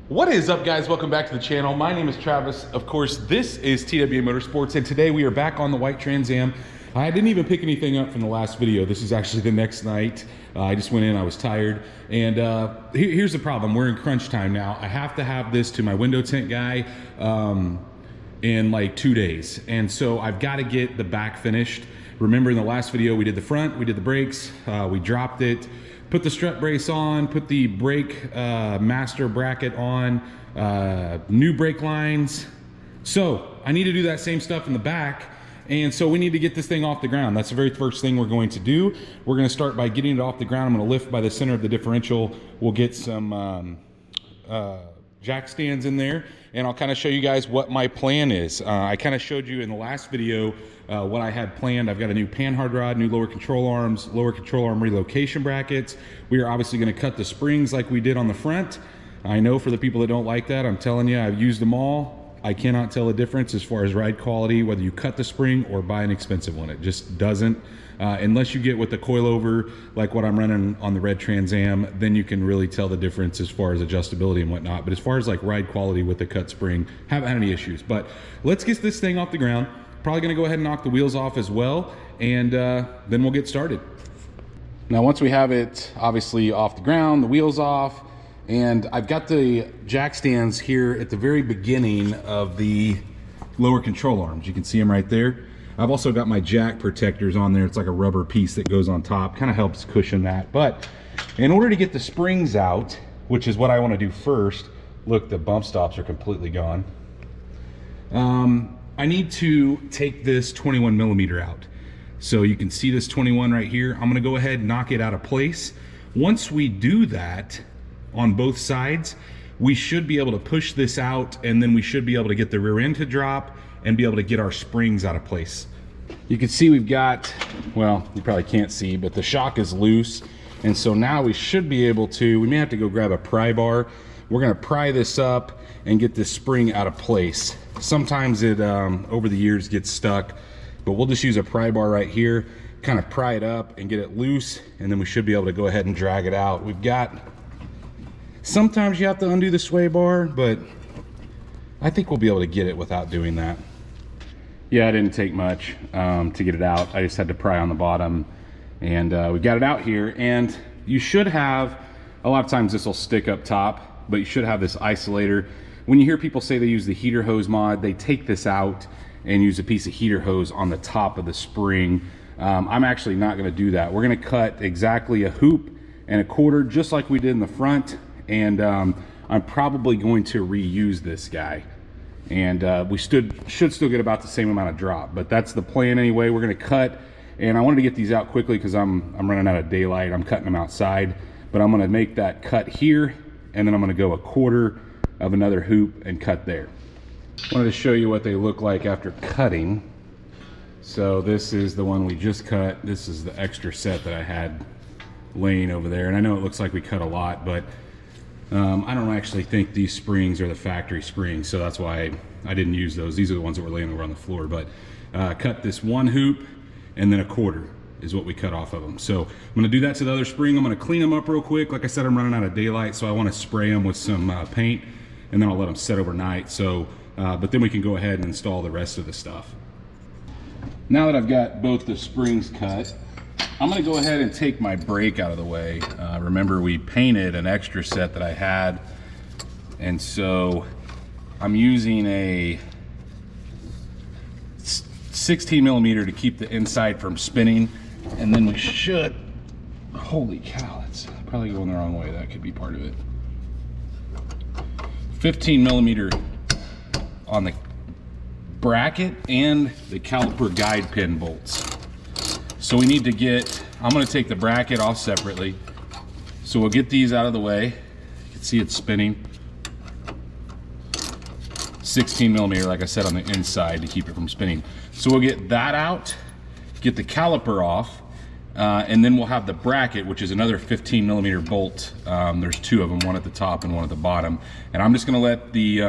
What is up, guys? Welcome back to the channel. My name is Travis. Of course, this is TWA Motorsports, and today we are back on the white Trans Am. I didn't even pick anything up from the last video. This is actually the next night. I just went in, I was tired. And here's the problem. We're in crunch time now. I have to have this to my window tint guy in like 2 days. And so I've got to get the back finished. Remember in the last video, we did the front, we did the brakes, we dropped it, put the strut brace on, put the brake master bracket on, new brake lines. So I need to do that same stuff in the back. And so we need to get this thing off the ground. That's the very first thing we're going to do. We're going to start by getting it off the ground. I'm going to lift by the center of the differential. We'll get some jack stands in there, and I'll kind of show you guys what my plan is. I kind of showed you in the last video what I had planned. I've got a new panhard rod, new lower control arms, lower control arm relocation brackets. We are obviously going to cut the springs like we did on the front. I know for the people that don't like that, I'm telling you, I've used them all. I cannot tell a difference as far as ride quality, whether you cut the spring or buy an expensive one. It just doesn't. Unless you get with the coilover, like what I'm running on the red Trans Am, then you can really tell the difference as far as adjustability and whatnot. But as far as like ride quality with the cut spring, haven't had any issues. But let's get this thing off the ground. Probably gonna go ahead and knock the wheels off as well, and then we'll get started. Now, once we have it obviously off the ground, the wheels off, and I've got the jack stands here at the very beginning of the lower control arms. You can see them right there. I've also got my jack protectors on there. It's like a rubber piece that goes on top, kind of helps cushion that. But in order to get the springs out, which is what I want to do first, look, the bump stops are completely gone. I need to take this 21 millimeter out. So you can see this 21 right here. I'm gonna go ahead and knock it out of place. Once we do that on both sides, we should be able to push this out, and then we should be able to get the rear end to drop and be able to get our springs out of place. You can see we've got, well, you probably can't see, but the shock is loose. And so now we should be able to, we may have to go grab a pry bar. We're gonna pry this up and get this spring out of place. Sometimes it, over the years, gets stuck, but we'll just use a pry bar right here, kind of pry it up and get it loose, and then we should be able to go ahead and drag it out. We've got, sometimes you have to undo the sway bar, but I think we'll be able to get it without doing that. Yeah, it didn't take much to get it out. I just had to pry on the bottom, and we got it out here. And you should have, a lot of times this will stick up top, but you should have this isolator. When you hear people say they use the heater hose mod, they take this out and use a piece of heater hose on the top of the spring. I'm actually not gonna do that. We're gonna cut exactly a hoop and a quarter, just like we did in the front. And I'm probably going to reuse this guy. And we should still get about the same amount of drop, but that's the plan anyway. We're gonna cut, and I wanted to get these out quickly because I'm running out of daylight. I'm cutting them outside, but I'm gonna make that cut here, and then I'm gonna go a quarter of another hoop and cut there. Wanted to show you what they look like after cutting. So this is the one we just cut. This is the extra set that I had laying over there. And I know it looks like we cut a lot, but I don't actually think these springs are the factory springs, so that's why I didn't use those. These are the ones that were laying over on the floor. But cut this one hoop, and then a quarter is what we cut off of them. So I'm gonna do that to the other spring. I'm gonna clean them up real quick. Like I said, I'm running out of daylight, so I wanna spray them with some paint, and then I'll let them set overnight. So, but then we can go ahead and install the rest of the stuff. Now that I've got both the springs cut, I'm gonna go ahead and take my brake out of the way. Remember, we painted an extra set that I had, and so I'm using a 16 millimeter to keep the inside from spinning, and then we should, holy cow, that's probably going the wrong way. That could be part of it. 15 millimeter on the bracket and the caliper guide pin bolts. So we need to get, I'm gonna take the bracket off separately. So we'll get these out of the way. You can see it's spinning. 16 millimeter, like I said, on the inside to keep it from spinning. So we'll get that out, get the caliper off, and then we'll have the bracket, which is another 15 millimeter bolt. There's two of them, one at the top and one at the bottom. And I'm just gonna let the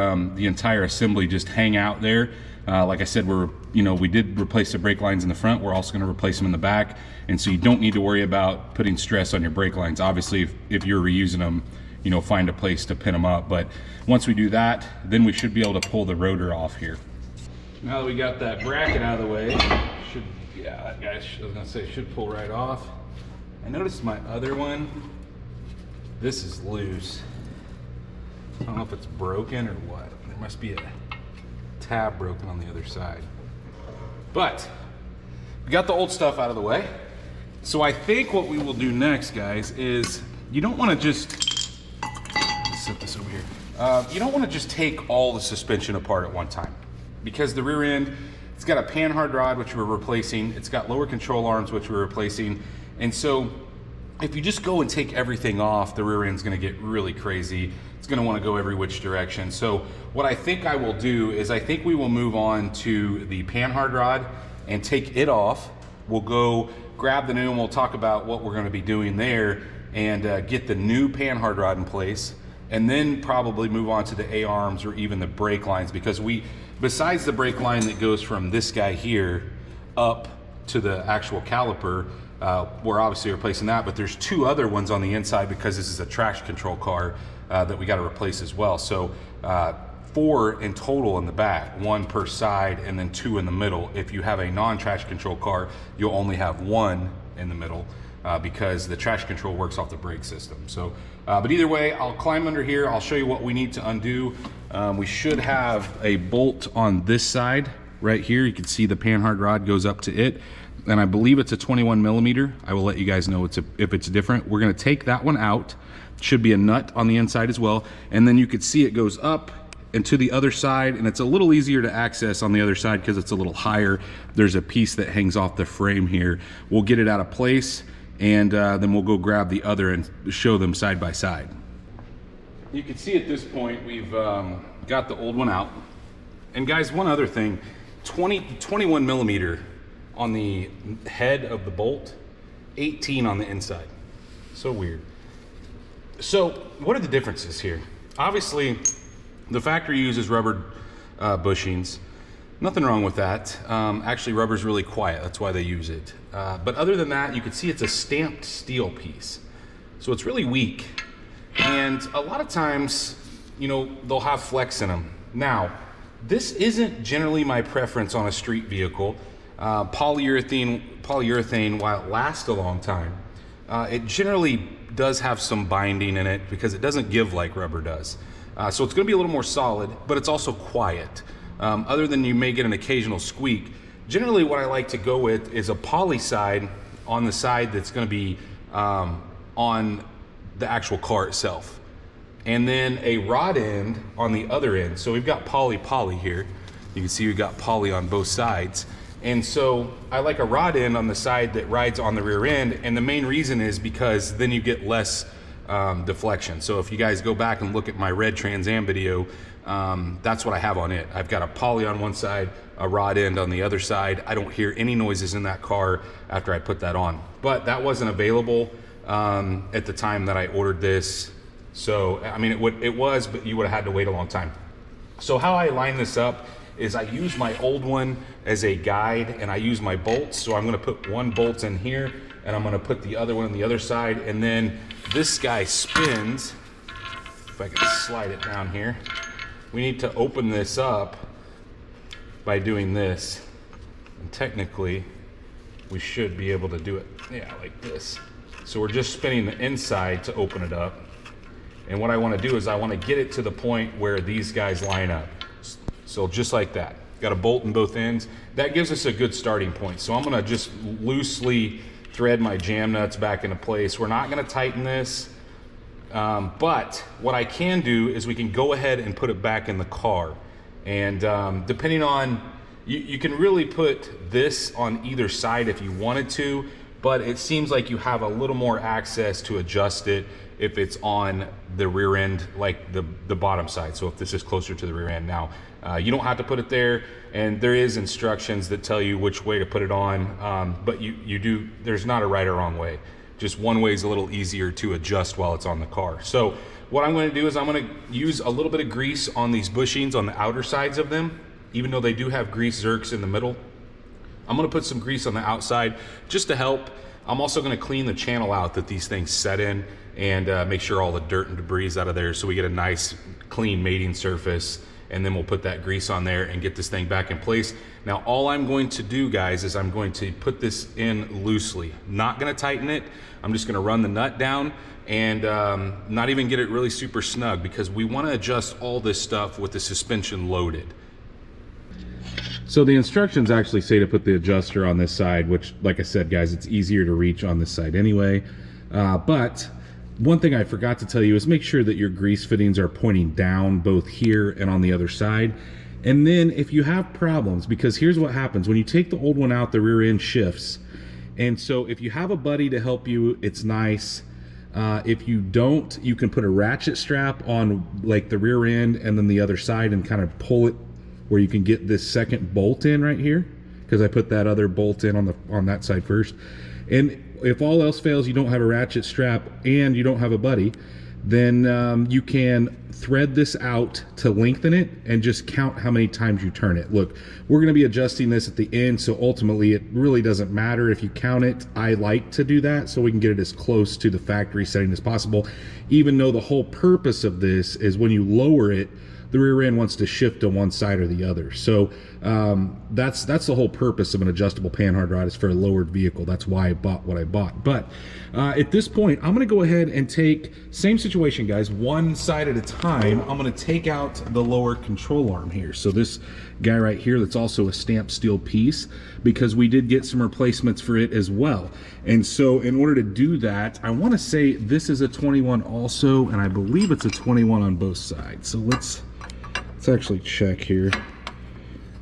entire assembly just hang out there. Like I said, we did replace the brake lines in the front. We're also gonna replace them in the back. And so you don't need to worry about putting stress on your brake lines. Obviously, if you're reusing them, you know, find a place to pin them up. But once we do that, then we should be able to pull the rotor off here. Now that we got that bracket out of the way, that guy, I was gonna say, should pull right off. I noticed my other one, this is loose. I don't know if it's broken or what. There must be a tab broken on the other side. But we got the old stuff out of the way. So I think what we will do next, guys, is you don't want to just set this over here. You don't want to just take all the suspension apart at one time, because the rear end, it's got a panhard rod, which we're replacing. It's got lower control arms, which we're replacing. And so if you just go and take everything off, the rear end's going to get really crazy. It's going to want to go every which direction. So what I think I will do is I think we will move on to the panhard rod and take it off. We'll go grab the new, and we'll talk about what we're going to be doing there, and get the new panhard rod in place, and then probably move on to the A-arms or even the brake lines, because besides the brake line that goes from this guy here up to the actual caliper, we're obviously replacing that, but there's two other ones on the inside because this is a traction control car that we got to replace as well. So 4 in total in the back, 1 per side, and then 2 in the middle. If you have a non-traction control car, you'll only have 1 in the middle because the traction control works off the brake system. So, but either way, I'll climb under here. I'll show you what we need to undo. We should have a bolt on this side right here. You can see the panhard rod goes up to it, and I believe it's a 21 millimeter. I will let you guys know if it's different. We're gonna take that one out. Should be a nut on the inside as well, and then you could see it goes up and to the other side, and it's a little easier to access on the other side because it's a little higher. There's a piece that hangs off the frame here. We'll get it out of place, and then we'll go grab the other and show them side by side. You can see at this point we've got the old one out. And guys, one other thing, 21 millimeter on the head of the bolt, 18 on the inside. So weird. So what are the differences here? Obviously, the factory uses rubber bushings. Nothing wrong with that. Actually, rubber's really quiet. That's why they use it. But other than that, you can see it's a stamped steel piece. So it's really weak. And a lot of times, you know, they'll have flex in them. Now, this isn't generally my preference on a street vehicle. Polyurethane, while it lasts a long time, it generally does have some binding in it because it doesn't give like rubber does. So it's going to be a little more solid, but it's also quiet. Other than you may get an occasional squeak, generally what I like to go with is a poly side on the side that's going to be on the actual car itself, and then a rod end on the other end. So we've got poly here. You can see we've got poly on both sides. And so I like a rod end on the side that rides on the rear end, and the main reason is because then you get less deflection. So if you guys go back and look at my red Trans Am video, that's what I have on it. I've got a poly on one side, a rod end on the other side. I don't hear any noises in that car after I put that on, but that wasn't available at the time that I ordered this. So I mean, it was, but you would have had to wait a long time. So how I line this up is I use my old one as a guide, and I use my bolts. So I'm gonna put one bolt in here, and I'm gonna put the other one on the other side, and then this guy spins. If I can slide it down here. We need to open this up by doing this. And technically, we should be able to do it, yeah, like this. So we're just spinning the inside to open it up. And what I wanna do is I wanna get it to the point where these guys line up. So just like that. Got a bolt in both ends. That gives us a good starting point. So I'm gonna just loosely thread my jam nuts back into place. We're not gonna tighten this, but what I can do is we can go ahead and put it back in the car. And depending on, you can really put this on either side if you wanted to, but it seems like you have a little more access to adjust it if it's on the rear end, like the bottom side. So if this is closer to the rear end. Now, you don't have to put it there, and there is instructions that tell you which way to put it on, but there's not a right or wrong way. Just one way is a little easier to adjust while it's on the car. So what I'm gonna do is I'm gonna use a little bit of grease on these bushings on the outer sides of them, even though they do have grease zerks in the middle. I'm gonna put some grease on the outside just to help. I'm also going to clean the channel out that these things set in, and make sure all the dirt and debris is out of there so we get a nice clean mating surface. And then we'll put that grease on there and get this thing back in place. Now all I'm going to do, guys, is I'm going to put this in loosely. Not going to tighten it. I'm just going to run the nut down and not even get it really super snug, because we want to adjust all this stuff with the suspension loaded. So the instructions actually say to put the adjuster on this side, which, like I said, guys, it's easier to reach on this side anyway. But one thing I forgot to tell you is make sure that your grease fittings are pointing down both here and on the other side. And then if you have problems, because here's what happens when you take the old one out, the rear end shifts. And so if you have a buddy to help you, it's nice. If you don't, you can put a ratchet strap on like the rear end and then the other side and kind of pull it where you can get this second bolt in right here, because I put that other bolt in on that side first. And if all else fails, you don't have a ratchet strap and you don't have a buddy, then you can thread this out to lengthen it and just count how many times you turn it. Look, we're going to be adjusting this at the end, so ultimately it really doesn't matter if you count it. I like to do that so we can get it as close to the factory setting as possible, even though the whole purpose of this is when you lower it, the rear end wants to shift to one side or the other. So that's the whole purpose of an adjustable panhard rod, is for a lowered vehicle. That's why I bought what I bought. But at this point, I'm gonna go ahead and take, same situation, guys, one side at a time. I'm gonna take out the lower control arm here. So this guy right here, that's also a stamped steel piece, because we did get some replacements for it as well. And so in order to do that, I wanna say this is a 21 also, and I believe it's a 21 on both sides. So let's actually check here.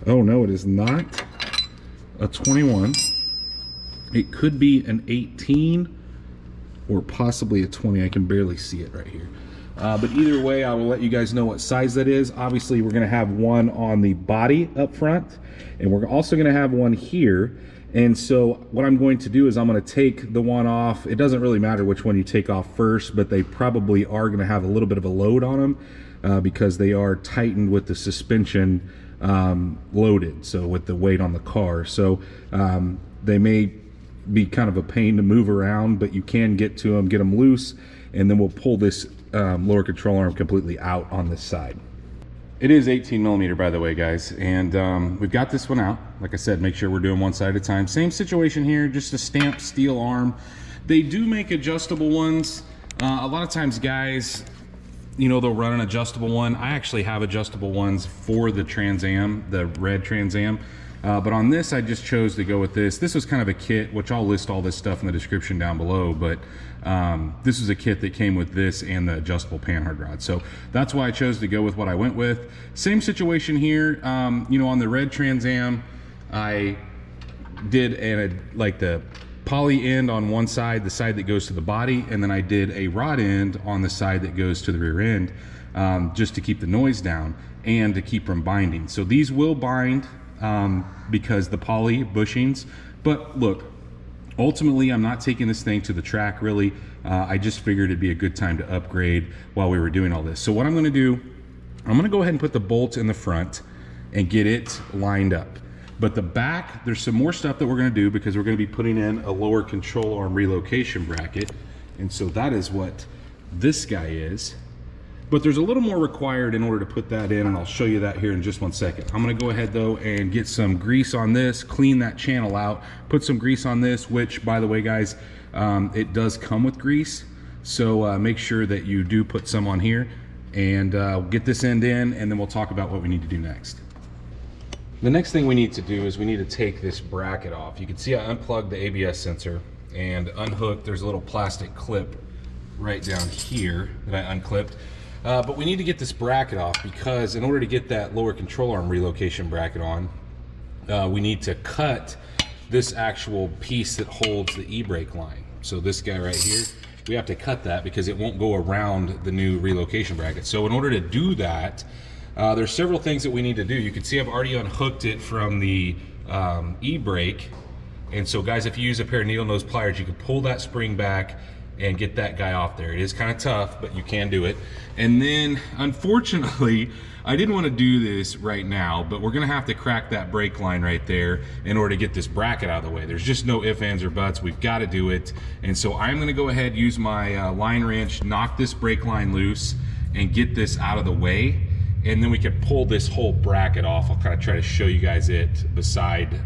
Oh no, it is not a 21. It could be an 18 or possibly a 20. I can barely see it right here. But either way, I will let you guys know what size that is. Obviously, we're gonna have one on the body up front, and we're also gonna have one here. And so what I'm going to do is I'm gonna take the one off. It doesn't really matter which one you take off first, but they probably are gonna have a little bit of a load on them, because they are tightened with the suspension loaded, so with the weight on the car. So they may be kind of a pain to move around, but you can get to them, get them loose, and then we'll pull this lower control arm completely out on this side. It is 18 millimeter, by the way, guys, and we've got this one out. Like I said, make sure we're doing one side at a time. Same situation here, just a stamped steel arm. They do make adjustable ones. A lot of times, guys, you know, they'll run an adjustable one. I actually have adjustable ones for the Trans Am, the red Trans Am. But on this, I just chose to go with this. This was kind of a kit, which I'll list all this stuff in the description down below, but this is a kit that came with this and the adjustable panhard rod. So that's why I chose to go with what I went with. Same situation here, you know, on the red Trans Am, I did like the poly end on one side, the side that goes to the body, and then I did a rod end on the side that goes to the rear end, just to keep the noise down and to keep from binding. So these will bind because the poly bushings, but look, ultimately I'm not taking this thing to the track really. I just figured it'd be a good time to upgrade while we were doing all this. So what I'm going to do, I'm going to go ahead and put the bolt in the front and get it lined up. But the back, there's some more stuff that we're going to do, because we're going to be putting in a lower control arm relocation bracket. And so that is what this guy is. But there's a little more required in order to put that in, and I'll show you that here in just one second. I'm going to go ahead though and get some grease on this, clean that channel out, put some grease on this, which, by the way, guys, it does come with grease. So make sure that you do put some on here, and get this end in, and then we'll talk about what we need to do next. The next thing we need to do is we need to take this bracket off. You can see I unplugged the ABS sensor and unhooked. There's a little plastic clip right down here that I unclipped. But we need to get this bracket off, because in order to get that lower control arm relocation bracket on, we need to cut this actual piece that holds the e-brake line. So this guy right here, we have to cut that because it won't go around the new relocation bracket. So in order to do that, there's several things that we need to do. You can see I've already unhooked it from the e-brake. And so guys, if you use a pair of needle nose pliers, you can pull that spring back and get that guy off there. It is kind of tough, but you can do it. And then unfortunately, I didn't want to do this right now, but we're gonna have to crack that brake line right there in order to get this bracket out of the way. There's just no ifs, ands, or buts. We've got to do it. And so I'm gonna go ahead, use my line wrench, knock this brake line loose, and get this out of the way. And then we can pull this whole bracket off. I'll kind of try to show you guys it beside,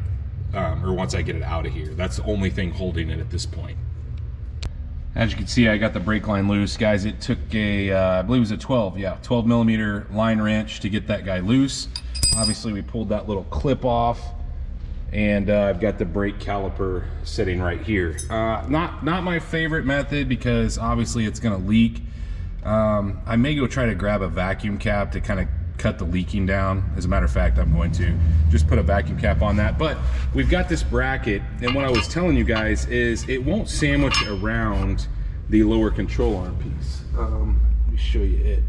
or once I get it out of here. That's the only thing holding it at this point. As you can see, I got the brake line loose. Guys, it took a, I believe it was a 12 millimeter line wrench to get that guy loose. Obviously, we pulled that little clip off, and I've got the brake caliper sitting right here. Not my favorite method because obviously it's gonna leak. I may go try to grab a vacuum cap to kind of cut the leaking down. As a matter of fact, I'm going to just put a vacuum cap on that. But we've got this bracket, and what I was telling you guys is it won't sandwich around the lower control arm piece. Let me show you it.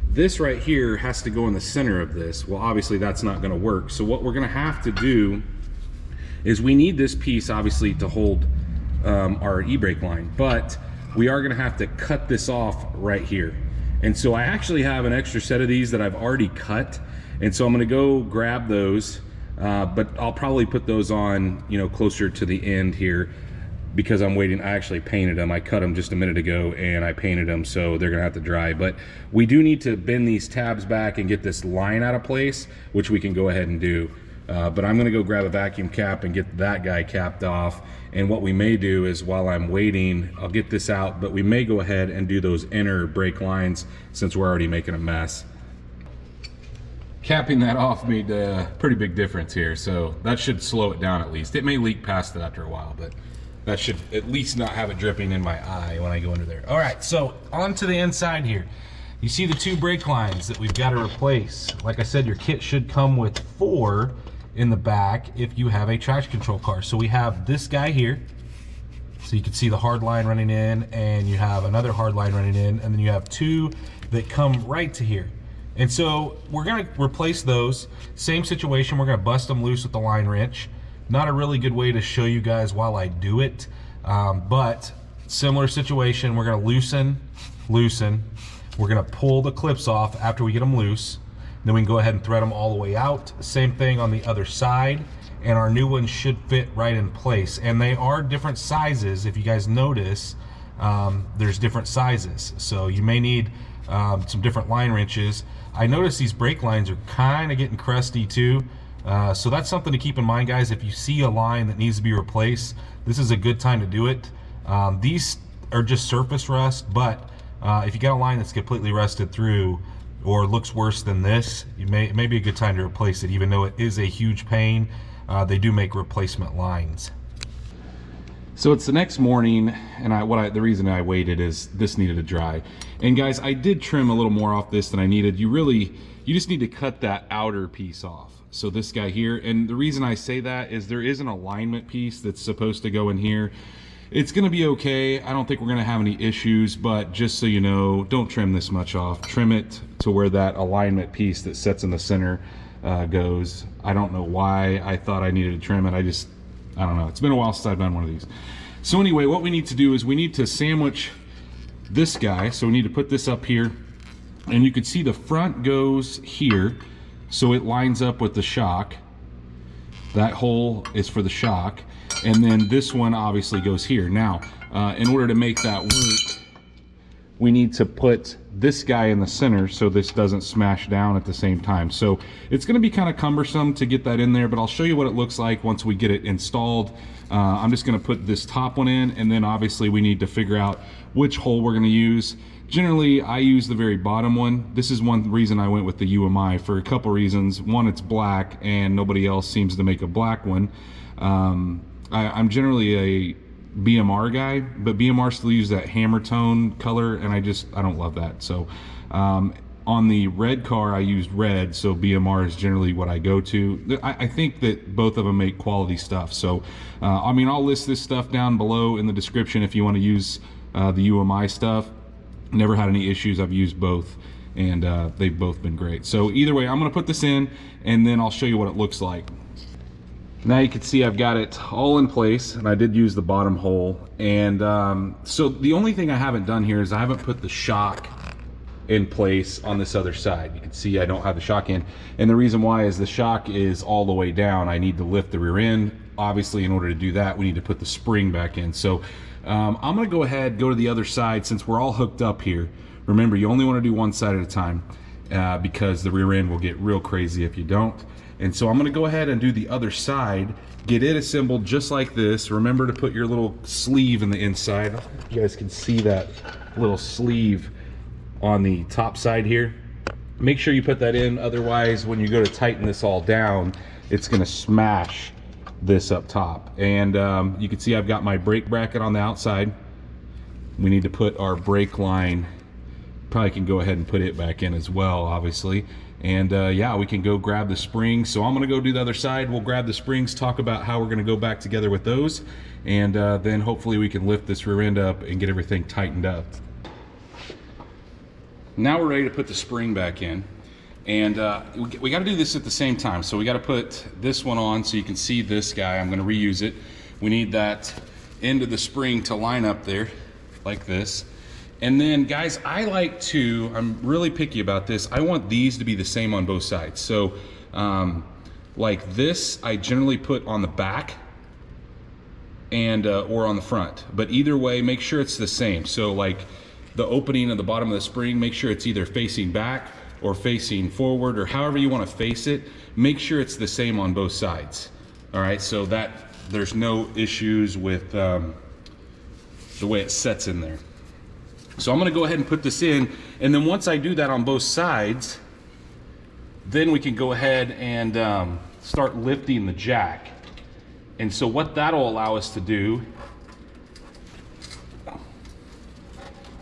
This right here has to go in the center of this. Well, obviously that's not going to work. So what we're going to have to do is we need this piece obviously to hold our e-brake line, but we are going to have to cut this off right here. And so I actually have an extra set of these that I've already cut, and so I'm going to go grab those, but I'll probably put those on, you know, closer to the end here because I'm waiting. I actually painted them. I cut them just a minute ago and I painted them, so they're going to have to dry. But we do need to bend these tabs back and get this line out of place, which we can go ahead and do. But I'm going to go grab a vacuum cap and get that guy capped off. And what we may do is, while I'm waiting, I'll get this out, but we may go ahead and do those inner brake lines since we're already making a mess. Capping that off made a pretty big difference here, so that should slow it down at least. It may leak past it after a while, but that should at least not have it dripping in my eye when I go under there. All right, so on to the inside here. You see the two brake lines that we've got to replace. Like I said, your kit should come with 4 in the back if you have a traction control car. So we have this guy here, so you can see the hard line running in, and you have another hard line running in, and then you have 2 that come right to here. And so we're gonna replace those. Same situation, we're gonna bust them loose with the line wrench. Not a really good way to show you guys while I do it, but similar situation. We're gonna loosen. We're gonna pull the clips off after we get them loose. Then we can go ahead and thread them all the way out. Same thing on the other side, and our new ones should fit right in place. And they are different sizes. If you guys notice, there's different sizes. So you may need some different line wrenches. I notice these brake lines are kind of getting crusty too. So that's something to keep in mind, guys. If you see a line that needs to be replaced, this is a good time to do it. These are just surface rust, but if you got a line that's completely rusted through or looks worse than this, it may be a good time to replace it. Even though it is a huge pain, they do make replacement lines. So it's the next morning, and the reason I waited is this needed to dry. And guys, I did trim a little more off this than I needed. You just need to cut that outer piece off. So this guy here, and the reason I say that is there is an alignment piece that's supposed to go in here. It's gonna be okay. I don't think we're gonna have any issues, but just so you know, don't trim this much off. Trim it to where that alignment piece that sits in the center goes. I don't know why I thought I needed to trim it. I don't know. It's been a while since I've done one of these. So anyway, what we need to do is we need to sandwich this guy. So we need to put this up here, and you can see the front goes here, so it lines up with the shock. That hole is for the shock, and then this one obviously goes here. Now, in order to make that work, we need to put this guy in the center so this doesn't smash down at the same time. So it's going to be kind of cumbersome to get that in there, but I'll show you what it looks like once we get it installed. I'm just going to put this top one in, and then obviously we need to figure out which hole we're going to use. Generally, I use the very bottom one. This is one reason I went with the UMI for a couple reasons. One, it's black, and nobody else seems to make a black one. I'm generally a BMR guy, but BMR still use that hammer tone color, and I don't love that. So on the red car I used red, so BMR is generally what I go to. I think that both of them make quality stuff. So I mean, I'll list this stuff down below in the description if you want to use the UMI stuff. Never had any issues. I've used both, and they've both been great. So either way, I'm going to put this in, and then I'll show you what it looks like. Now you can see I've got it all in place, and I did use the bottom hole. And so the only thing I haven't done here is I haven't put the shock in place on this other side. You can see I don't have the shock in, and the reason why is the shock is all the way down. I need to lift the rear end. Obviously, in order to do that, we need to put the spring back in. So I'm gonna go ahead, go to the other side since we're all hooked up here. Remember, you only want to do one side at a time because the rear end will get real crazy if you don't. And so I'm gonna go ahead and do the other side, get it assembled just like this. Remember to put your little sleeve in the inside. You guys can see that little sleeve on the top side here. Make sure you put that in, otherwise when you go to tighten this all down, it's gonna smash this up top. And you can see I've got my brake bracket on the outside. We need to put our brake line, probably can go ahead and put it back in as well, obviously. And yeah, we can go grab the springs. So I'm gonna go do the other side. We'll grab the springs, talk about how we're gonna go back together with those, and then hopefully we can lift this rear end up and get everything tightened up. Now we're ready to put the spring back in, and we got to do this at the same time. So we got to put this one on so you can see this guy. I'm going to reuse it. We need that end of the spring to line up there like this. And then guys, I'm really picky about this. I want these to be the same on both sides. So like this, I generally put on the back and or on the front, but either way, make sure it's the same. So like the opening of the bottom of the spring, make sure it's either facing back or facing forward, or however you want to face it. Make sure it's the same on both sides. All right, so that there's no issues with the way it sets in there. So I'm going to go ahead and put this in, and then once I do that on both sides, then we can go ahead and start lifting the jack. And so what that'll allow us to do,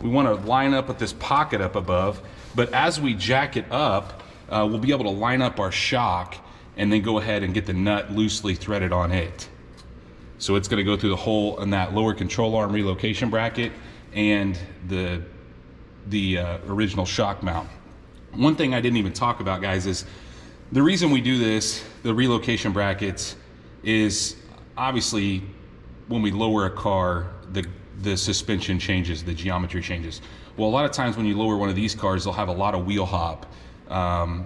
we want to line up with this pocket up above, but as we jack it up, we'll be able to line up our shock and then go ahead and get the nut loosely threaded on it. So it's going to go through the hole in that lower control arm relocation bracket and the original shock mount. One thing I didn't even talk about, guys, is the reason we do this, the relocation brackets, is obviously when we lower a car, the suspension changes, the geometry changes. Well, a lot of times when you lower one of these cars, they'll have a lot of wheel hop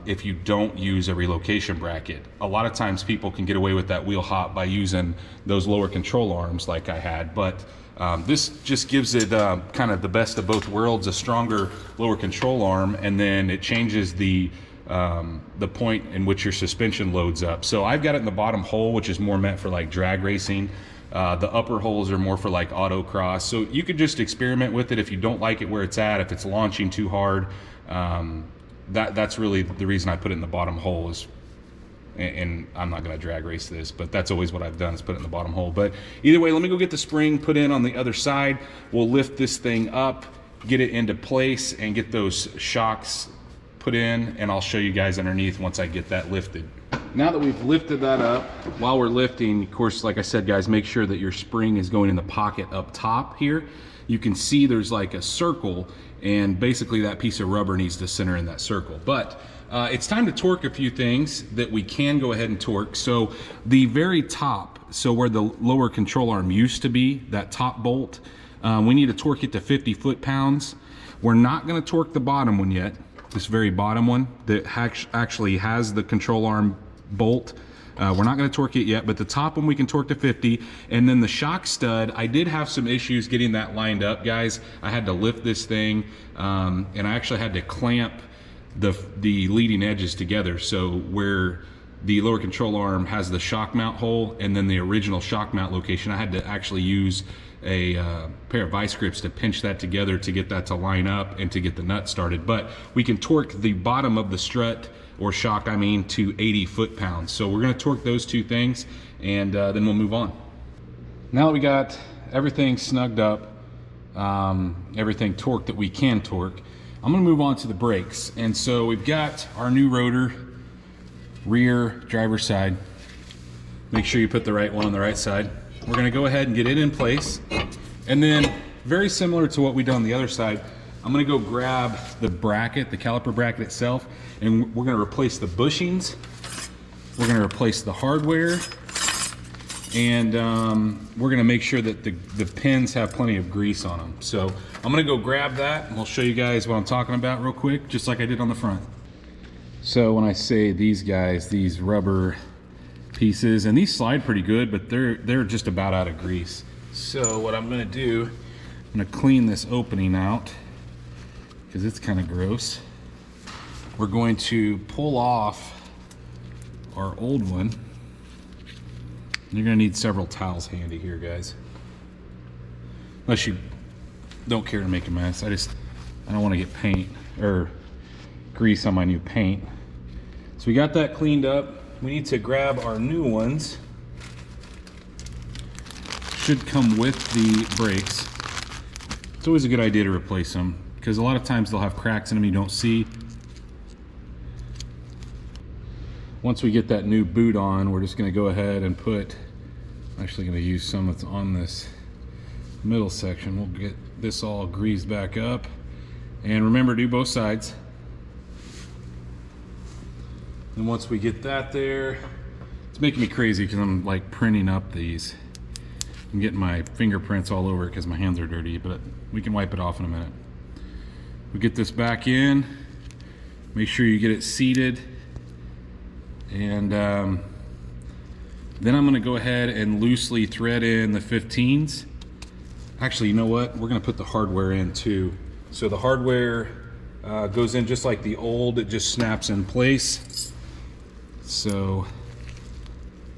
if you don't use a relocation bracket. A lot of times people can get away with that wheel hop by using those lower control arms like I had, but this just gives it kind of the best of both worlds, a stronger lower control arm, and then it changes the point in which your suspension loads up. So I've got it in the bottom hole, which is more meant for like drag racing. The upper holes are more for like autocross. So you could just experiment with it if you don't like it where it's at, if it's launching too hard. That's really the reason I put it in the bottom hole is, and I'm not gonna drag race this, but that's always what I've done, is put it in the bottom hole. But either way, let me go get the spring put in on the other side. We'll lift this thing up, get it into place, and get those shocks put in, and I'll show you guys underneath once I get that lifted. Now that we've lifted that up, while we're lifting, of course, like I said, guys, make sure that your spring is going in the pocket up top here. You can see there's like a circle, and basically that piece of rubber needs to center in that circle. But it's time to torque a few things that we can go ahead and torque. So the very top, so where the lower control arm used to be, that top bolt, we need to torque it to 50 foot-pounds. We're not gonna torque the bottom one yet, this very bottom one that actually has the control arm bolt. We're not going to torque it yet, but the top one we can torque to 50. And then the shock stud, I did have some issues getting that lined up, guys. I had to lift this thing, and I actually had to clamp the leading edges together. So where the lower control arm has the shock mount hole and then the original shock mount location, I had to actually use a pair of vice grips to pinch that together to get that to line up and to get the nut started. But we can torque the bottom of the strut, or shock I mean, to 80 foot-pounds. So we're gonna torque those two things, and then we'll move on. Now that we got everything snugged up, everything torqued that we can torque, I'm gonna move on to the brakes. And so we've got our new rotor, rear driver's side. Make sure you put the right one on the right side. We're gonna go ahead and get it in place. And then, very similar to what we done on the other side, I'm gonna go grab the bracket, the caliper bracket itself, and we're gonna replace the bushings. We're gonna replace the hardware, and we're gonna make sure that the pins have plenty of grease on them. So I'm gonna go grab that and we'll show you guys what I'm talking about real quick, just like I did on the front. So when I say these guys, these rubber pieces, and these slide pretty good, but they're just about out of grease. So what I'm gonna do, I'm gonna clean this opening out because it's kind of gross. We're going to pull off our old one. You're gonna need several towels handy here, guys. Unless you don't care to make a mess. I don't want to get paint or grease on my new paint. So we got that cleaned up. We need to grab our new ones. Should come with the brakes. It's always a good idea to replace them because a lot of times they'll have cracks in them you don't see. Once we get that new boot on, we're just going to go ahead and put, I'm actually going to use some that's on this middle section. We'll get this all greased back up, and remember, do both sides. And once we get that there, it's making me crazy because I'm like printing up these. I'm getting my fingerprints all over it because my hands are dirty, but we can wipe it off in a minute. We get this back in, make sure you get it seated, and then I'm going to go ahead and loosely thread in the 15s. Actually, you know what? We're going to put the hardware in too. So the hardware goes in just like the old, it just snaps in place. So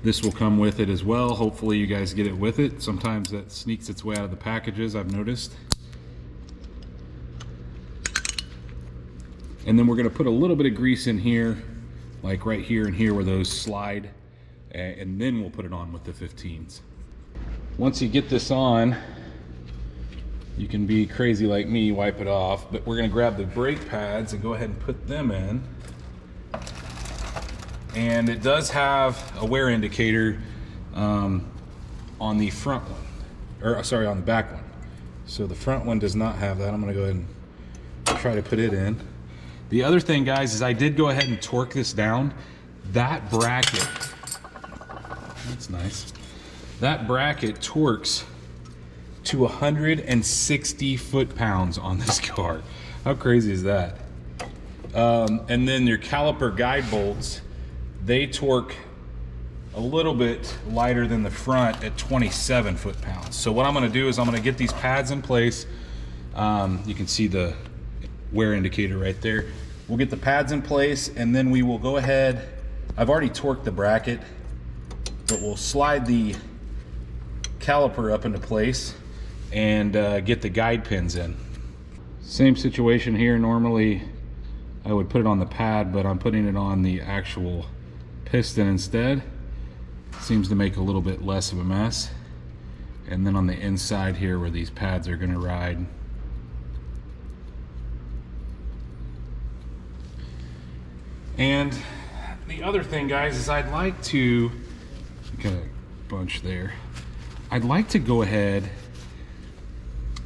this will come with it as well. Hopefully you guys get it with it. Sometimes that sneaks its way out of the packages, I've noticed. And then we're going to put a little bit of grease in here, like right here and here where those slide, and then we'll put it on with the 15s. Once you get this on, you can be crazy like me, wipe it off, but we're going to grab the brake pads and go ahead and put them in. And it does have a wear indicator on the front one, or sorry, on the back one. So the front one does not have that. I'm going to go ahead and try to put it in. The other thing, guys, is I did go ahead and torque this down. That bracket, that's nice. That bracket torques to 160 foot-pounds on this car. How crazy is that? And then your caliper guide bolts, they torque a little bit lighter than the front at 27 foot-pounds. So what I'm going to do is I'm going to get these pads in place. You can see the wear indicator right there. We'll get the pads in place, and then we will go ahead. I've already torqued the bracket, but we'll slide the caliper up into place and get the guide pins in. Same situation here. Normally I would put it on the pad, but I'm putting it on the actual piston instead. Seems to make a little bit less of a mess. And then on the inside here where these pads are going to ride, and the other thing, guys, is I'd like to, got a bunch there. I'd like to go ahead,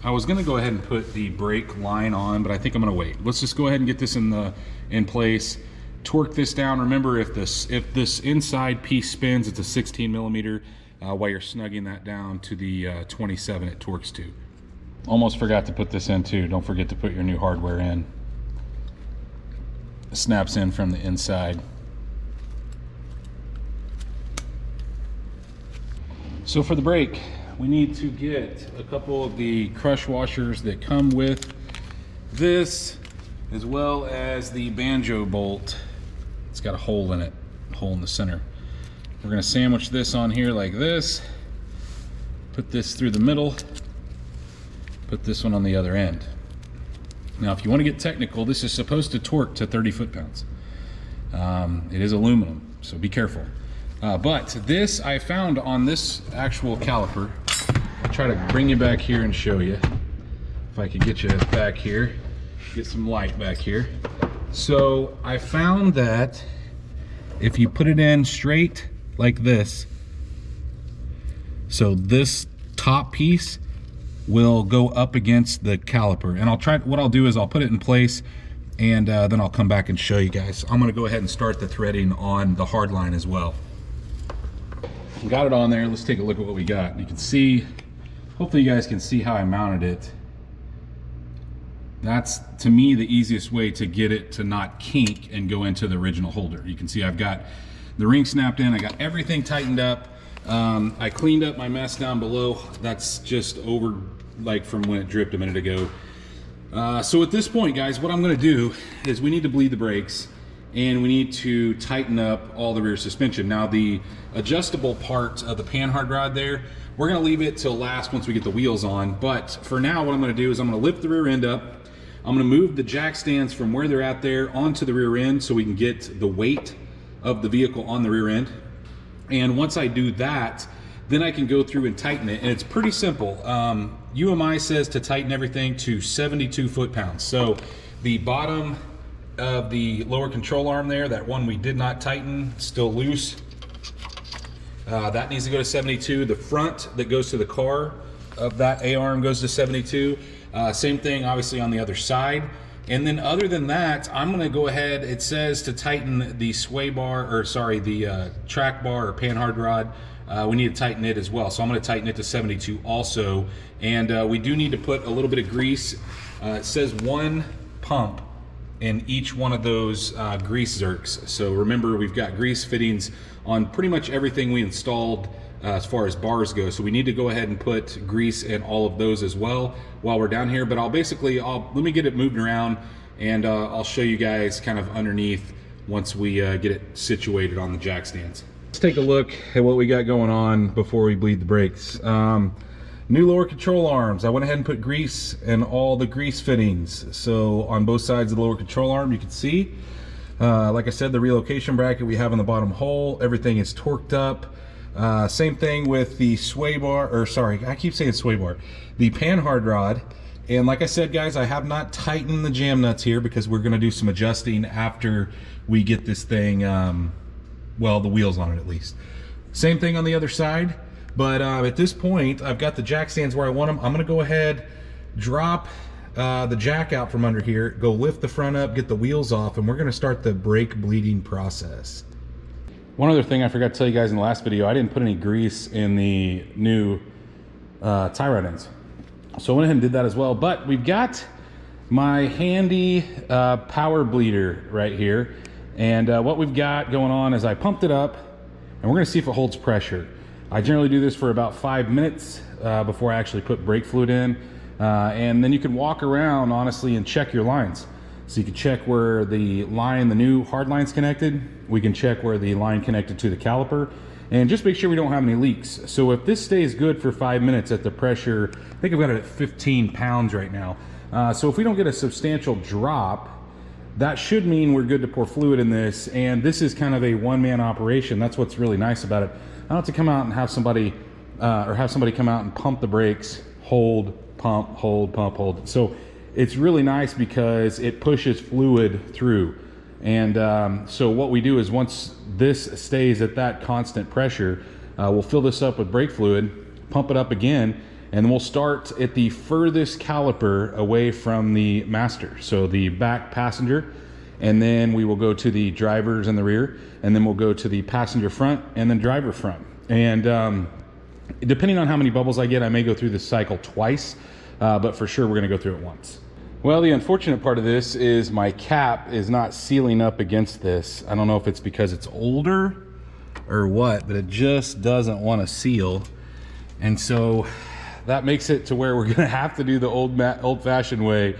I was going to go ahead and put the brake line on, but I think I'm going to wait. Let's just go ahead and get this in place. Torque this down. Remember, if this inside piece spins, it's a 16 millimeter. While you're snugging that down to the 27, it torques to. Almost forgot to put this in too. Don't forget to put your new hardware in. It snaps in from the inside. So for the brake, we need to get a couple of the crush washers that come with this, as well as the banjo bolt. It's got a hole in it, a hole in the center. We're going to sandwich this on here like this, put this through the middle, put this one on the other end. Now if you want to get technical, this is supposed to torque to 30 foot-pounds. It is aluminum, so be careful. But this I found on this actual caliper. I'll try to bring you back here and show you. If I could get you back here, get some light back here. So I found that if you put it in straight like this, so this top piece will go up against the caliper. And what I'll do is I'll put it in place, and then I'll come back and show you guys. I'm gonna go ahead and start the threading on the hard line as well. got it on there. Let's take a look at what we got. You can see, hopefully you guys can see how I mounted it. That's, to me, the easiest way to get it to not kink and go into the original holder. You can see I've got the ring snapped in. I got everything tightened up. I cleaned up my mess down below. That's just over, like, from when it dripped a minute ago. So at this point, guys, what I'm going to do is we need to bleed the brakes, and we need to tighten up all the rear suspension. Now, the adjustable part of the panhard rod there, we're going to leave it till last once we get the wheels on. But for now, what I'm going to do is I'm going to lift the rear end up. I'm going to move the jack stands from where they're at there onto the rear end so we can get the weight of the vehicle on the rear end. And once I do that, then I can go through and tighten it. And it's pretty simple. UMI says to tighten everything to 72 foot-pounds. So the bottom of the lower control arm there, that one we did not tighten, still loose. That needs to go to 72. The front that goes to the car of that A-arm goes to 72. Same thing, obviously, on the other side. And then other than that, I'm gonna go ahead, it says to tighten the sway bar, or sorry, the track bar or panhard rod. We need to tighten it as well. So I'm gonna tighten it to 72 also. And we do need to put a little bit of grease. It says 1 pump in each one of those grease zerks. So remember, we've got grease fittings on pretty much everything we installed as far as bars go. So we need to go ahead and put grease in all of those as well while we're down here. But let me get it moved around, and I'll show you guys kind of underneath once we get it situated on the jack stands. Let's take a look at what we got going on before we bleed the brakes. New lower control arms. I went ahead and put grease in all the grease fittings. So on both sides of the lower control arm, you can see, like I said, the relocation bracket we have in the bottom hole, everything is torqued up. Same thing with the sway bar, or sorry, I keep saying sway bar, the panhard rod. And like I said, guys, I have not tightened the jam nuts here because we're going to do some adjusting after we get this thing, well, the wheels on it at least. Same thing on the other side. But at this point, I've got the jack stands where I want them. I'm going to go ahead, drop the jack out from under here, go lift the front up, get the wheels off, and we're going to start the brake bleeding process. One other thing I forgot to tell you guys in the last video, I didn't put any grease in the new tie rod ends. So I went ahead and did that as well. But we've got my handy power bleeder right here. And what we've got going on is I pumped it up, and we're gonna see if it holds pressure. I generally do this for about 5 minutes before I actually put brake fluid in. And then you can walk around, honestly, and check your lines. So you can check where the line, the new hard line's connected. We can check where the line connected to the caliper, and just make sure we don't have any leaks. So if this stays good for 5 minutes at the pressure, I think I've got it at 15 pounds right now. So if we don't get a substantial drop, that should mean we're good to pour fluid in this. And this is kind of a one-man operation. That's what's really nice about it. I don't have to come out and have somebody, come out and pump the brakes, hold, pump, hold, pump, hold. So it's really nice because it pushes fluid through. And so what we do is once this stays at that constant pressure, we'll fill this up with brake fluid, pump it up again, and then we'll start at the furthest caliper away from the master. So the back passenger, and then we will go to the drivers in the rear, and then we'll go to the passenger front and then driver front. And depending on how many bubbles I get, I may go through this cycle twice, but for sure we're gonna go through it once. Well, the unfortunate part of this is my cap is not sealing up against this. I don't know if it's because it's older or what, but it just doesn't want to seal. And so that makes it to where we're gonna have to do the old-fashioned way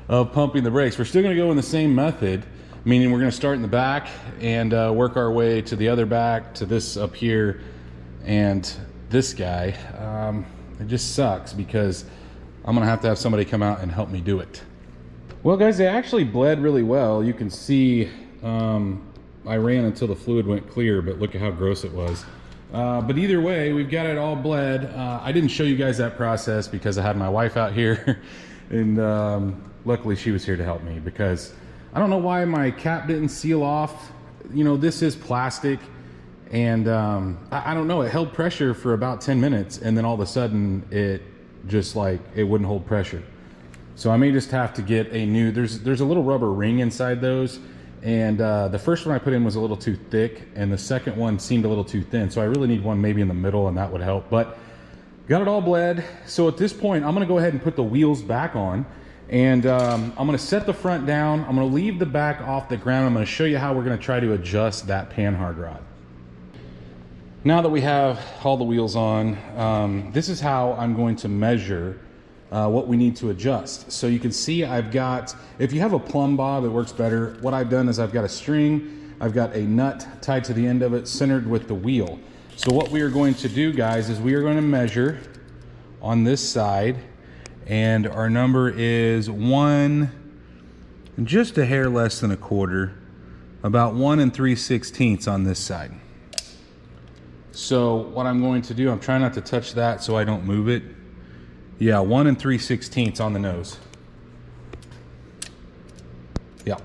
of pumping the brakes. We're still gonna go in the same method, meaning we're gonna start in the back and work our way to the other back, to this up here, and this guy. It just sucks because I'm gonna have to have somebody come out and help me do it. Well, guys, they actually bled really well. You can see I ran until the fluid went clear, but look at how gross it was. But either way, we've got it all bled. I didn't show you guys that process because I had my wife out here, and luckily she was here to help me, because I don't know why my cap didn't seal off. You know, this is plastic, and I don't know, it held pressure for about 10 minutes, and then all of a sudden it just like, it wouldn't hold pressure. So I may just have to get a new, there's a little rubber ring inside those, And the first one I put in was a little too thick, and the second one seemed a little too thin. So I really need one maybe in the middle, and that would help. But got it all bled. So at this point, I'm gonna go ahead and put the wheels back on. And I'm gonna set the front down. I'm gonna leave the back off the ground. I'm gonna show you how we're gonna try to adjust that panhard rod. Now that we have all the wheels on, this is how I'm going to measure what we need to adjust. So you can see I've got, if you have a plumb bob, it works better. What I've done is I've got a string, I've got a nut tied to the end of it, centered with the wheel. So what we are going to do, guys, is we are going to measure on this side, and our number is 1, just a hair less than a quarter, about 1 3/16 on this side. So what I'm going to do, I'm trying not to touch that so I don't move it. Yeah, 1 3/16 on the nose. Yeah.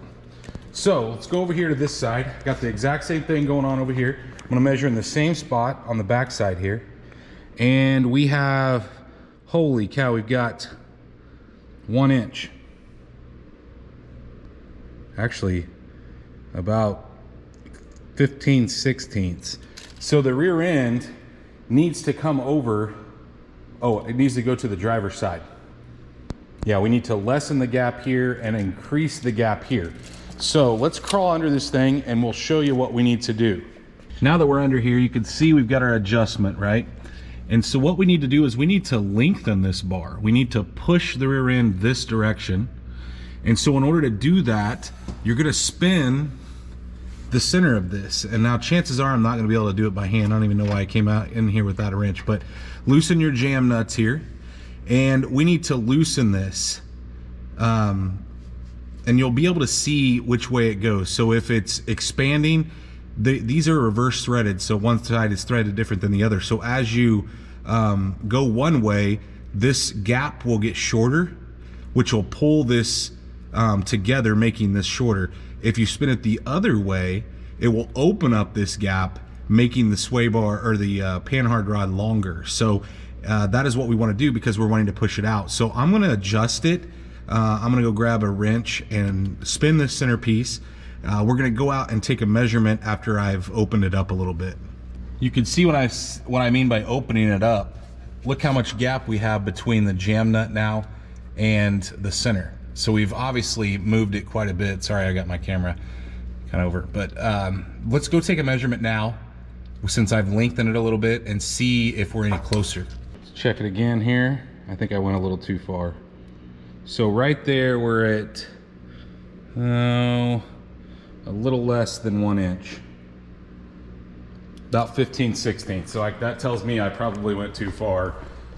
So let's go over here to this side. Got the exact same thing going on over here. I'm gonna measure in the same spot on the back side here. And we have, holy cow, we've got 1 inch. Actually, about 15/16. So the rear end needs to come over. Oh, it needs to go to the driver's side. Yeah, we need to lessen the gap here and increase the gap here. So let's crawl under this thing and we'll show you what we need to do. Now that we're under here, you can see we've got our adjustment, right? And so what we need to do is we need to lengthen this bar. We need to push the rear end this direction. And so in order to do that, you're gonna spin the center of this. And now chances are I'm not gonna be able to do it by hand. I don't even know why I came out in here without a wrench, but loosen your jam nuts here. And we need to loosen this. And you'll be able to see which way it goes. So if it's expanding, these are reverse threaded. So one side is threaded different than the other. So as you go one way, this gap will get shorter, which will pull this together, making this shorter. If you spin it the other way, it will open up this gap, making the sway bar or the panhard rod longer. So that is what we want to do because we're wanting to push it out. So I'm going to adjust it. I'm going to go grab a wrench and spin this centerpiece. We're going to go out and take a measurement after I've opened it up a little bit. You can see what I mean by opening it up. Look how much gap we have between the jam nut now and the center. So we've obviously moved it quite a bit. Sorry, I got my camera kind of over. But let's go take a measurement now, since I've lengthened it a little bit, and see if we're any closer. Let's check it again here. I think I went a little too far. So right there, we're at a little less than 1 inch. About 15/16. So that tells me I probably went too far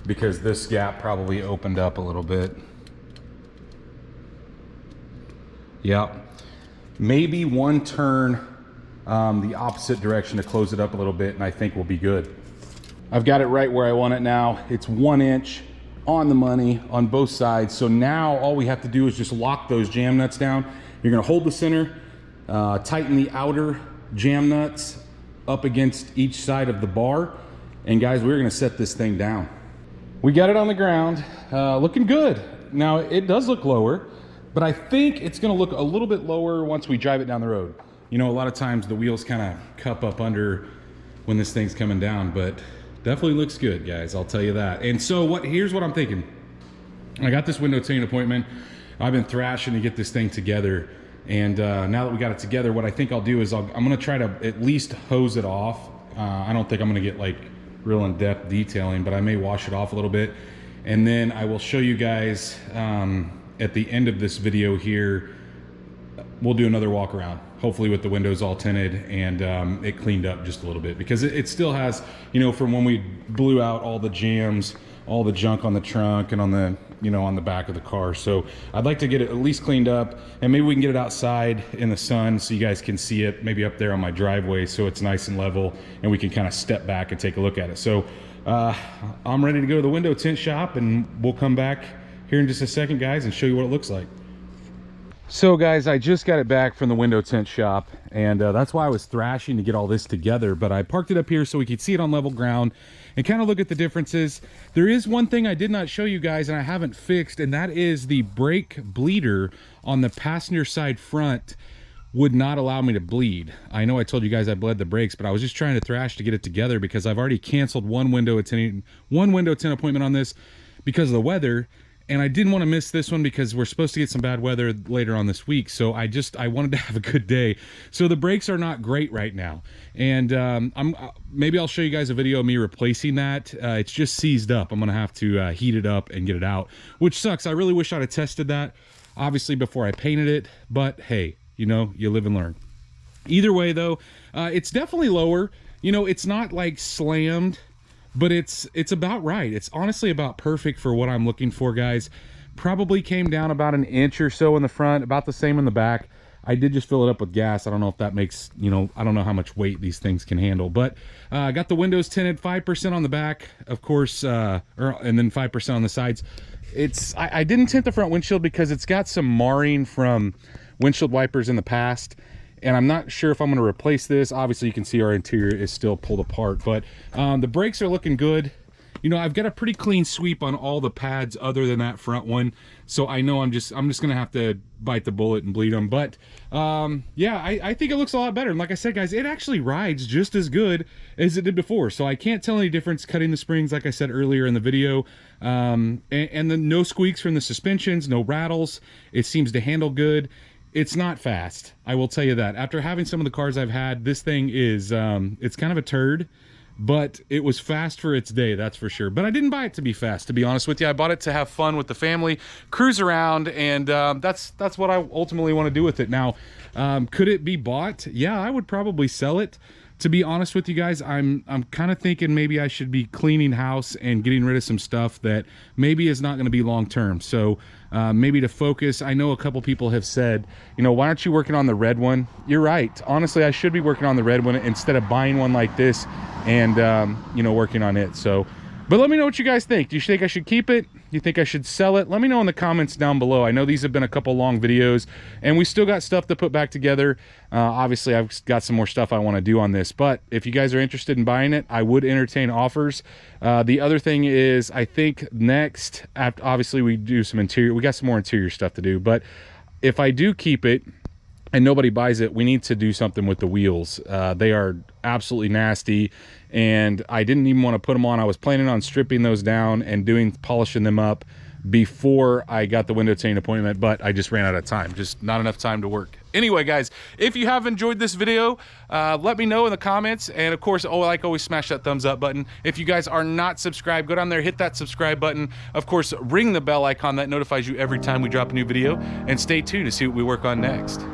because this gap probably opened up a little bit. Yeah, maybe one turn the opposite direction to close it up a little bit, and I think we'll be good. I've got it right where I want it now. It's 1 inch on the money on both sides. So now all we have to do is just lock those jam nuts down. You're gonna hold the center, tighten the outer jam nuts up against each side of the bar. And guys, we're gonna set this thing down. We got it on the ground, looking good. Now it does look lower, but I think it's gonna look a little bit lower once we drive it down the road. You know, a lot of times the wheels kind of cup up under when this thing's coming down, but definitely looks good, guys, I'll tell you that. And so here's what I'm thinking. I got this window tinting appointment. I've been thrashing to get this thing together. And now that we got it together, what I think I'll do is I'm gonna try to at least hose it off. I don't think I'm gonna get like real in-depth detailing, but I may wash it off a little bit. And then I will show you guys at the end of this video here, we'll do another walk around, hopefully with the windows all tinted and it cleaned up just a little bit, because it still has, you know, from when we blew out all the jams, all the junk on the trunk and on the, you know, on the back of the car. So I'd like to get it at least cleaned up, and maybe we can get it outside in the sun so you guys can see it, maybe up there on my driveway so it's nice and level and we can kind of step back and take a look at it. So I'm ready to go to the window tint shop, and we'll come back here in just a second, guys, and show you what it looks like. So guys, I just got it back from the window tint shop, and that's why I was thrashing to get all this together, but I parked it up here so we could see it on level ground and kind of look at the differences. There is one thing I did not show you guys and I haven't fixed, and that is the brake bleeder on the passenger side front. would not allow me to bleed. I know I told you guys I bled the brakes, but I was just trying to thrash to get it together because I've already canceled one window tint appointment on this because of the weather, and I didn't want to miss this one because we're supposed to get some bad weather later on this week. So I wanted to have a good day. So the brakes are not great right now, and maybe I'll show you guys a video of me replacing that. It's just seized up. I'm gonna have to heat it up and get it out, which sucks. I really wish I'd have tested that obviously before I painted it, but hey, you know, you live and learn. Either way though, it's definitely lower. You know, it's not like slammed, but it's about right. It's honestly about perfect for what I'm looking for, guys. Probably came down about an inch or so in the front, about the same in the back. I did just fill it up with gas. I don't know if that makes, you know, I don't know how much weight these things can handle, but I got the windows tinted, 5% on the back, of course, and then 5% on the sides. I didn't tint the front windshield because it's got some marring from windshield wipers in the past, and I'm not sure if I'm going to replace this. Obviously you can see our interior is still pulled apart, but the brakes are looking good. You know, I've got a pretty clean sweep on all the pads other than that front one, so I know I'm just gonna have to bite the bullet and bleed them. But yeah, I think it looks a lot better, and like I said, guys, it actually rides just as good as it did before, so I can't tell any difference cutting the springs, like I said earlier in the video. And then no squeaks from the suspensions, no rattles. It seems to handle good. It's not fast, I will tell you that. After having some of the cars I've had, this thing is it's kind of a turd, but it was fast for its day, that's for sure. But I didn't buy it to be fast, to be honest with you. I bought it to have fun with the family, cruise around, and that's what I ultimately want to do with it. Now, could it be bought? Yeah, I would probably sell it. To be honest with you guys, I'm kind of thinking maybe I should be cleaning house and getting rid of some stuff that maybe is not going to be long term. So maybe to focus, I know a couple people have said, you know, why aren't you working on the red one? You're right. Honestly, I should be working on the red one instead of buying one like this and you know, working on it. So, but let me know what you guys think. Do you think I should keep it? Do you think I should sell it? Let me know in the comments down below. I know these have been a couple long videos, and we still got stuff to put back together. Obviously, I've got some more stuff I want to do on this, but if you guys are interested in buying it, I would entertain offers. The other thing is, I think next, after, obviously we do some interior, we got some more interior stuff to do, but if I do keep it and nobody buys it, we need to do something with the wheels. They are absolutely nasty, and I didn't even want to put them on. I was planning on stripping those down and polishing them up before I got the window tinting appointment, but I just ran out of time. Just not enough time to work. Anyway, guys, if you have enjoyed this video, let me know in the comments, and of course, like always, smash that thumbs up button. If you guys are not subscribed, go down there, hit that subscribe button. Of course, ring the bell icon that notifies you every time we drop a new video, and stay tuned to see what we work on next.